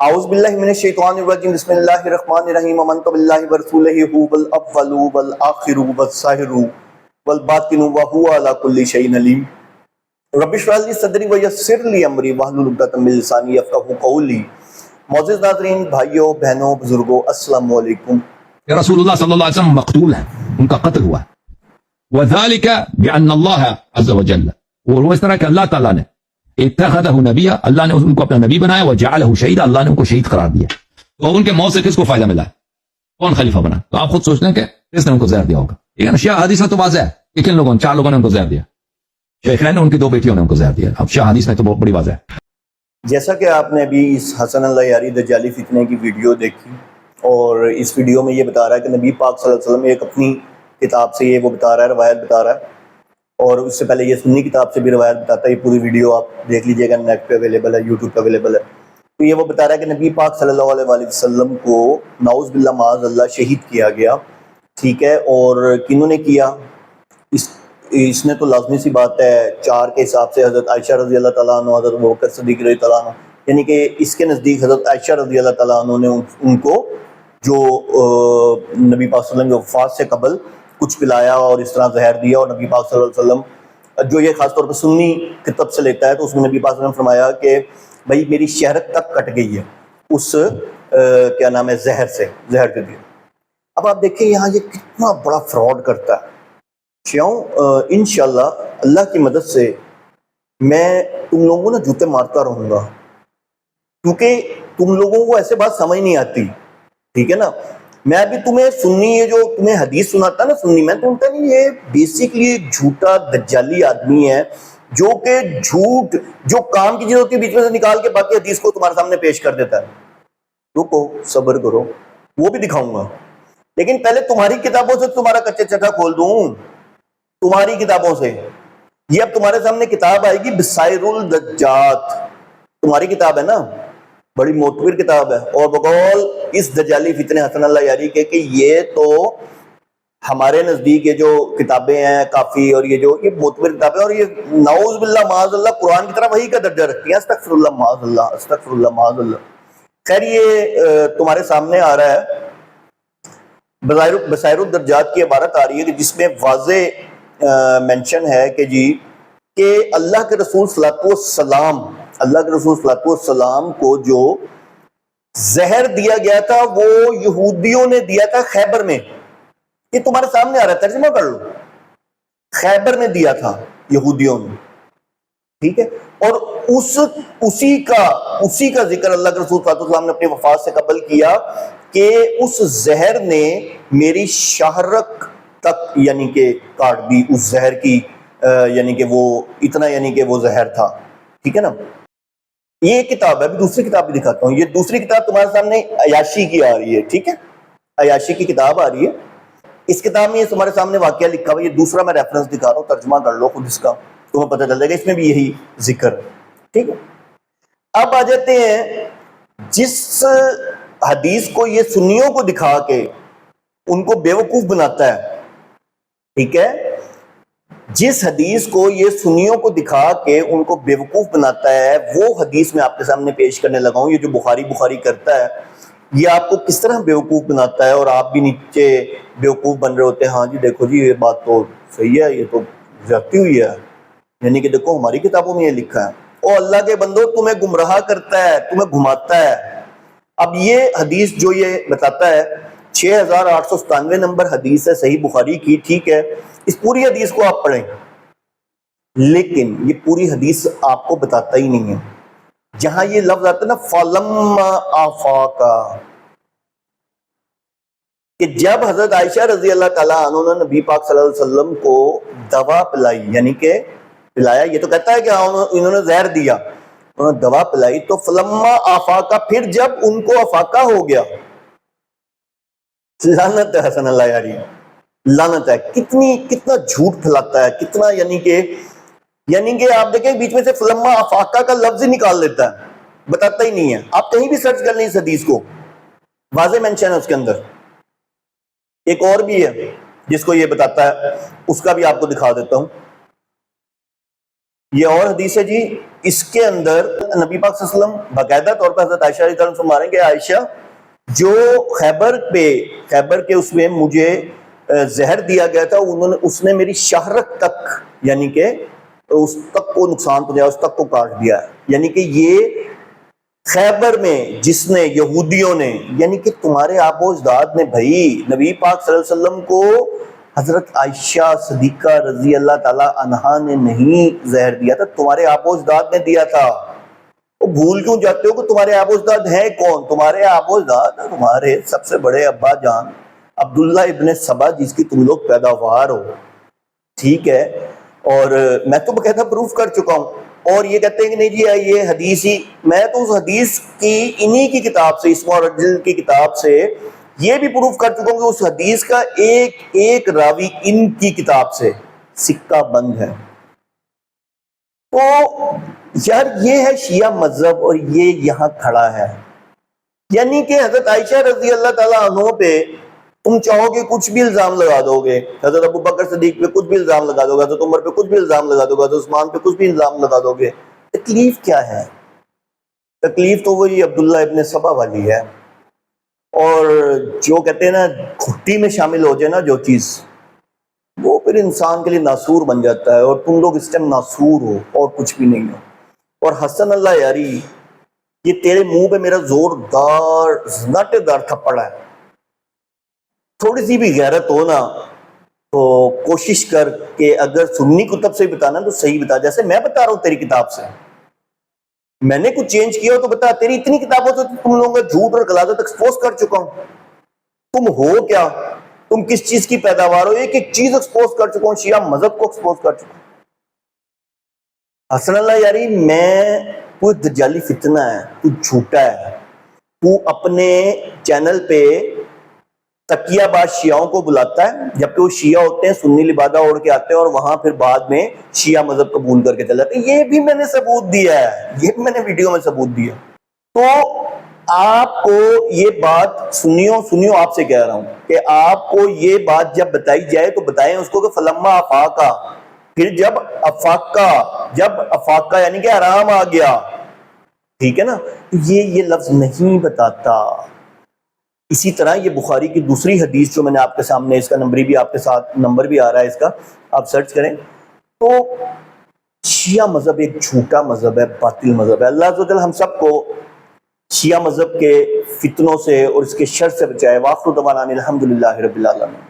اعوذ باللہ من الشیطان الرجیم بسم اللہ الرحمن الرحیم آمنت باللہ ورسولہ هو الاول والآخر والظاہر والباطن وهو علی کل شیء علیم رب اشرح لی صدری ویسر لی امری واحلل عقدۃ من لسانی یفقہوا قولی۔ معزز ناظرین، بھائیوں، بہنوں، بزرگوں، السلام علیکم۔ رسول اللہ صلی اللہ علیہ وسلم مقتول ہے، ان کا قتل ہوا، وذالک بان اللہ عز وجل، اور وہ اس طرح کہ اللہ تعالیٰ نے اتخذہ نبیا، اللہ نے ان کو اپنا نبی بنایا، وجعلہ شہیدا، اللہ نے ان کو شہید قرار دیا۔ تو ان کے موت سے کس کو فائدہ ملا؟ کون خلیفہ بنا؟ تو آپ خود سوچ لیں کہ کس نے ان کو زہر دیا ہوگا۔ ٹھیک ہے نا، شیعہ حدیث میں تو واضح ہے کہ کن لوگوں نے، 4 لوگوں نے ان کو زہر دیا۔ شیخین نے، ان کی 2 بیٹیوں نے ان کو زہر دیا۔ اب شیعہ حدیث میں تو بہت بڑی واضح ہے۔ جیسا کہ آپ نے ابھی اس حسن اللہ یاری دجالی فتنے کی ویڈیو دیکھی، اور اس ویڈیو میں یہ بتا رہا ہے کہ نبی پاک صلی اللہ علیہ وسلم ایک اپنی کتاب سے یہ وہ بتا رہا ہے، روایت بتا رہا ہے، اور اس سے پہلے یہ سنی کتاب سے بھی روایت بتاتا ہے۔ یہ پوری ویڈیو آپ دیکھ لیجئے گا، نیٹ پہ اویلیبل ہے، یوٹیوب پہ اویلیبل ہے۔ تو یہ وہ بتا رہا ہے کہ نبی پاک صلی اللہ علیہ وآلہ وسلم کو نعوذ باللہ معاذ اللہ شہید کیا گیا، ٹھیک ہے، اور کنہوں نے کیا؟ اس نے تو لازمی سی بات ہے 4 کے حساب سے حضرت عائشہ رضی اللہ تعالیٰ عنہ، حضرت ابوبکر صدیق رضی اللہ تعالیٰ عنہ، یعنی کہ اس کے نزدیک حضرت عائشہ رضی اللہ تعالیٰ عنہ نے ان کو جو نبی پاک صلی اللہ علیہ وسلم کی وفات سے قبل کچھ پلایا اور اس طرح زہر دیا، اور نبی پاک صلی اللہ علیہ وسلم جو یہ خاص طور پہ سنی کتب سے لیتا ہے، تو اس میں نبی پاک صلی اللہ علیہ وسلم نے فرمایا کہ بھائی میری شہرت تک کٹ گئی ہے اس کیا نام ہے زہر کے دیا۔ اب آپ دیکھیں یہاں یہ کتنا بڑا فراڈ کرتا ہے۔ انشاءاللہ اللہ کی مدد سے میں تم لوگوں کو نا جوتے مارتا رہوں گا، کیونکہ تم لوگوں کو ایسے بات سمجھ نہیں آتی، ٹھیک ہے نا۔ میں ابھی تمہیں سنی، یہ جو تمہیں حدیث سناتا نا سنی، میں تمہیں نہیں، یہ بیسکلی ایک جھوٹا دجالی آدمی ہے، جو کہ جھوٹ جو کام کی چیزوں کے بیچ میں سے نکال کے باقی حدیث کو تمہارے سامنے پیش کر دیتا ہے۔ رکو، صبر کرو، وہ بھی دکھاؤں گا، لیکن پہلے تمہاری کتابوں سے تمہارا کچے چٹا کھول دوں، تمہاری کتابوں سے۔ یہ اب تمہارے سامنے کتاب آئے گی بصائر الدجات، تمہاری کتاب ہے نا، بڑی معتبر کتاب ہے، اور بقول اس دجالی فتنے حسن اللہ یاری کے کہ یہ تو ہمارے نزدیک یہ جو کتابیں ہیں کافی، اور یہ معتبر کتابیں، اور یہ نعوذ باللہ معاذ اللہ قرآن کی طرح وحی کا درجہ رکھتی ہیں۔ استغفر اللہ معاذ اللہ، استغفر اللہ معاذ اللہ۔ خیر، یہ تمہارے سامنے آ رہا ہے، بصائر الدرجات کی عبارت آ رہی ہے کہ جس میں واضح مینشن ہے کہ جی کہ اللہ کے رسول صلی اللہ علیہ وسلم کو جو زہر دیا گیا تھا وہ یہودیوں نے دیا تھا خیبر میں۔ یہ تمہارے سامنے آ رہا ہے، ترجمہ کر لو، خیبر میں دیا تھا یہودیوں نے، ٹھیک ہے، اور اسی کا ذکر اللہ کے رسول صلی اللہ علیہ وسلم نے اپنی وفات سے قبل کیا کہ اس زہر نے میری شہرک تک یعنی کہ کاٹ دی، اس زہر کی یعنی کہ وہ اتنا، یعنی کہ وہ زہر تھا، ٹھیک ہے نا۔ یہ ایک کتاب ہے، ابھی دوسری کتاب بھی دکھاتا ہوں۔ یہ دوسری کتاب تمہارے سامنے عیاشی کی آ رہی ہے، ٹھیک ہے، عیاشی کی کتاب آ رہی ہے۔ اس کتاب میں یہ تمہارے سامنے واقعہ لکھا ہوا ہے، یہ دوسرا میں ریفرنس دکھا رہا ہوں، ترجمہ کر لو خود اس کا، تمہیں پتہ چل جائے گا، اس میں بھی یہی ذکر ہے، ٹھیک ہے۔ اب آ جاتے ہیں جس حدیث کو یہ سنیوں کو دکھا کے ان کو بیوقوف بناتا ہے، ٹھیک ہے، جس حدیث کو یہ سنیوں کو دکھا کے ان کو بیوقوف بناتا ہے، وہ حدیث میں آپ کے سامنے پیش کرنے لگا ہوں۔ یہ جو بخاری کرتا ہے، یہ آپ کو کس طرح بیوقوف بناتا ہے، اور آپ بھی نیچے بیوقوف بن رہے ہوتے ہیں، ہاں جی دیکھو جی یہ بات تو صحیح ہے، یہ تو زیادتی ہوئی ہے، یعنی کہ دیکھو ہماری کتابوں میں یہ لکھا ہے۔ او اللہ کے بندو، تمہیں گمراہ کرتا ہے، تمہیں گھماتا ہے۔ اب یہ حدیث جو یہ بتاتا ہے 6897 نمبر حدیث ہے صحیح بخاری کی، ٹھیک ہے، اس پوری حدیث کو آپ پڑھیں، لیکن یہ پوری حدیث آپ کو بتاتا ہی نہیں ہے۔ جہاں یہ لفظ آتا ہے نا فَلَمَّا آفَاقَ، کہ جب حضرت عائشہ رضی اللہ تعالیٰ عنہ نے نبی پاک صلی اللہ علیہ وسلم کو دوا پلائی، یعنی کہ پلایا، یہ تو کہتا ہے کہ انہوں نے زہر دیا، انہوں نے دوا پلائی، تو فَلَمَّا آفَاقَ، پھر جب ان کو افاقہ ہو گیا۔ لعنت ہے حسن اللہ یاری، لعنت ہے، کتنا جھوٹ پھیلاتا ہے، کتنا، یعنی کہ آپ دیکھیں بیچ میں سے فلما افاقہ کا لفظ ہی نکال لیتا ہے، بتاتا ہی نہیں ہے۔ آپ کہیں بھی سرچ کر لیں اس حدیث کو، واضح مینشن ہے اس کے اندر۔ ایک اور بھی ہے جس کو یہ بتاتا ہے، اس کا بھی آپ کو دکھا دیتا ہوں۔ یہ اور حدیث ہے جی، اس کے اندر نبی پاک صلی اللہ علیہ وسلم باقاعدہ طور پر حضرت عائشہ رضی اللہ عنہا سے فرمارے کہ عائشہ جو خیبر کے اس میں مجھے زہر دیا گیا تھا، اس نے میری شہرت تک، یعنی کہ اس تک کو نقصان پہنچایا، اس تک کو کاٹ دیا ہے. یعنی کہ یہ خیبر میں جس نے یہودیوں نے، یعنی کہ تمہارے آبا و اجداد نے بھائی نبی پاک صلی اللہ علیہ وسلم کو حضرت عائشہ صدیقہ رضی اللہ تعالی عنہا نے نہیں زہر دیا تھا، تمہارے آبا و اجداد نے دیا تھا. وہ بھول کیوں جاتے ہو کہ تمہارے آبا و اجداد ہیں کون؟ تمہارے آبا و اجداد تمہارے سب سے بڑے ابا جان عبداللہ ابن سبا، جس کی تم لوگ پیداوار ہو. ٹھیک ہے، اور میں تو باقاعدہ پروف کر چکا ہوں. اور یہ کہتے ہیں کہ نہیں جی یہ حدیث ہی، میں تو اس حدیث کی انہی کی کتاب سے، اسماء الرجل کی کتاب سے یہ بھی پروف کر چکا ہوں کہ اس حدیث کا ایک ایک راوی ان کی کتاب سے سکہ بند ہے. تو یار یہ ہے شیعہ مذہب اور یہ یہاں کھڑا ہے. یعنی کہ حضرت عائشہ رضی اللہ تعالیٰ عنہ پہ تم چاہو گے کچھ بھی الزام لگا دو گے، حضرت ابو بکر صدیق پہ کچھ بھی الزام لگا دو گے، حضرت عمر پہ کچھ بھی الزام لگا دو گے، حضرت عثمان پہ کچھ بھی الزام لگا دو گے. تکلیف کیا ہے؟ تکلیف تو وہی عبداللہ ابن سبا والی ہے. اور جو کہتے ہیں نا گھٹی میں شامل ہو جائے نا جو چیز، وہ پھر انسان کے لیے ناسور بن جاتا ہے. اور تم لوگ اس ٹائم ناسور ہو اور کچھ بھی نہیں ہو. اور حسن اللہ یاری، یہ تیرے منہ پہ میرا زوردار زناٹے دار تھپڑ ہے. تھوڑی سی بھی غیرت ہو نا تو کوشش کر کہ اگر سنی کتب سے بتانا تو صحیح بتا، جیسے میں بتا رہا ہوں تیری کتاب سے. میں نے کچھ چینج کیا ہو تو بتا. تیری اتنی کتابوں سے تم لوگوں کا جھوٹ اور غلاظت ایکسپوز کر چکا ہوں. تم ہو کیا، تم کس چیز کی پیداوار ہو، ایک ایک چیز ایکسپوز کر چکا ہوں. شیعہ مذہب کو ایکسپوز کر چکا ہوں. حسن اللہ یاری، میں کوئی دجالی فتنہ ہے، تو جھوٹا ہے. تو اپنے چینل پہ تکیہ باز شیعوں کو بلاتا ہے، جبکہ وہ شیعہ ہوتے ہیں سنی لبادہ اوڑھ کے آتے ہیں اور وہاں پھر بعد میں شیعہ مذہب قبول کر کے چل جاتے ہیں. یہ بھی میں نے ثبوت دیا ہے، یہ بھی میں نے ویڈیو میں ثبوت دیا. تو آپ کو یہ بات سنیوں آپ سے کہہ رہا ہوں کہ آپ کو یہ بات جب بتائی جائے تو بتائیں اس کو کہ فلما افاقہ، پھر جب افاقہ یعنی کہ آرام آ گیا. ٹھیک ہے نا، یہ لفظ نہیں بتاتا. اسی طرح یہ بخاری کی دوسری حدیث جو میں نے آپ کے سامنے، اس کا نمبر بھی آپ کے ساتھ نمبر بھی آ رہا ہے، اس کا آپ سرچ کریں. تو شیعہ مذہب ایک جھوٹا مذہب ہے، باطل مذہب ہے. اللہ عز و جل ہم سب کو شیعہ مذہب کے فتنوں سے اور اس کے شر سے بچائے. وآخر دعوانا الحمدللہ رب العالمین.